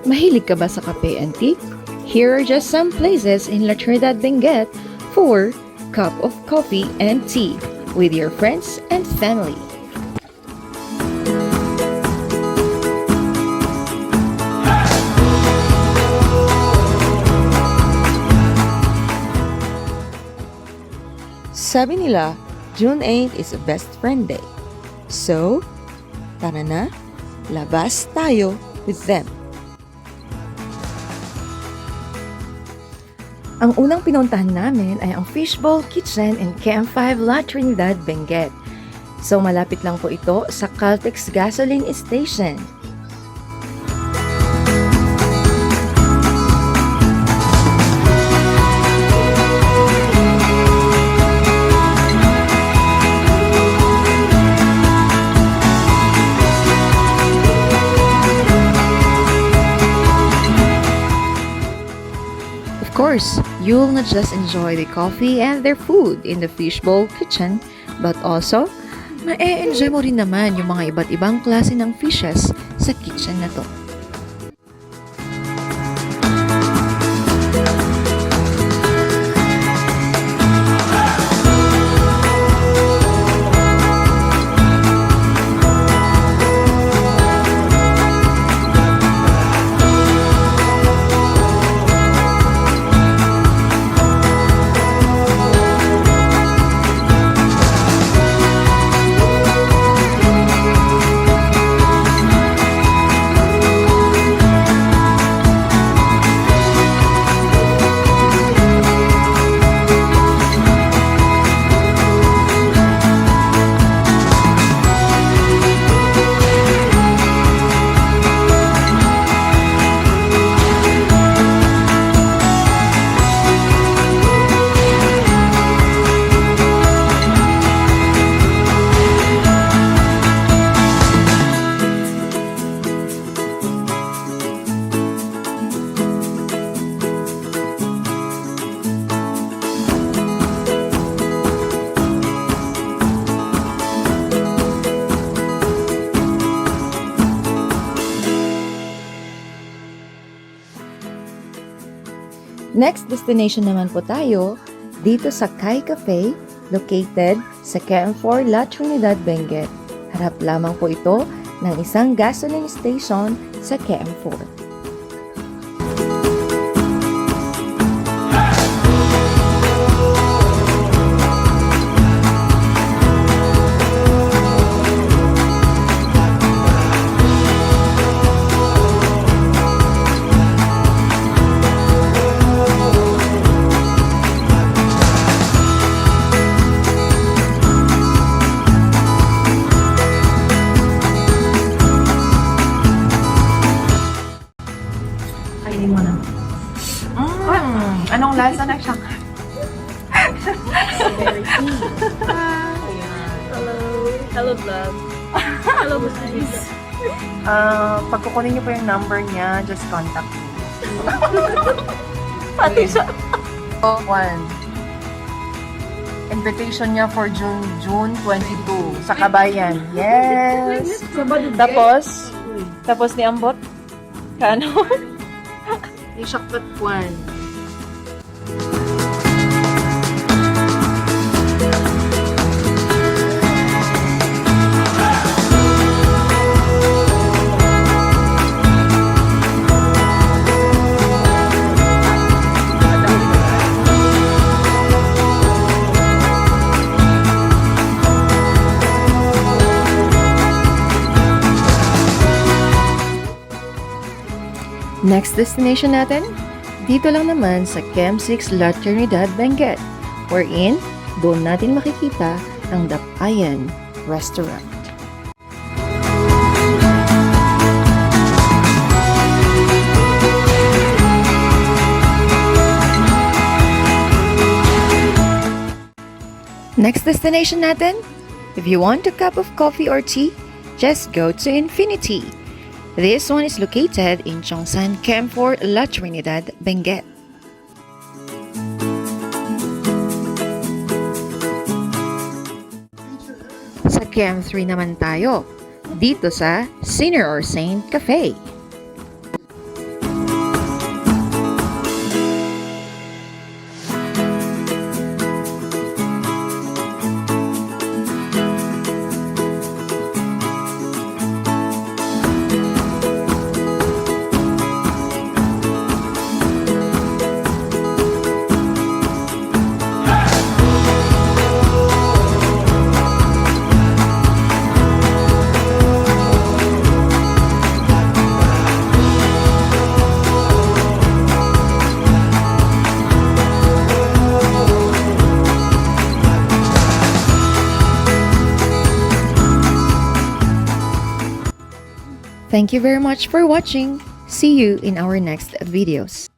Mahilig ka ba sa kape and tea? Here are just some places in La Trinidad Benguet for cup of coffee and tea with your friends and family. Sabi nila, June 8 is a best friend day. So, tara na, labas tayo with them. Ang unang pinuntahan namin ay ang Fishbowl Kitchen in Camp 5 La Trinidad, Benguet. So malapit lang po ito sa Caltex Gasoline Station. Of course, you'll not just enjoy the coffee and their food in the Fishbowl Kitchen, but also, ma-enjoy mo rin naman yung mga iba't ibang klase ng fishes sa kitchen na to. Next destination naman po tayo dito sa Kai Cafe, located sa Camp 4 La Trinidad, Benguet. Harap lamang po ito ng isang gasoline station sa Camp 4. Kainin mo na. Anong lasa na siya? Hello. Hello, vlog. Hello, guys. Pag kukunin niyo po yung number niya, just contact me. Pati siya. Oh, one. Invitation niya for June 22 sa Kabayan. Yes! Tapos ni Ambot? Kano? Ni Shakpat Kwan. Next destination natin, dito lang naman sa Camp 6 La Trinidad, Benguet, wherein doon natin makikita ang Dapayan Restaurant. Next destination natin, if you want a cup of coffee or tea, just go to Infinity. This one is located in Chongsan, Camp 4, La Trinidad, Benguet. Sa Camp 3 naman tayo, dito sa Sinner or Saint Cafe. Thank you very much for watching. See you in our next videos.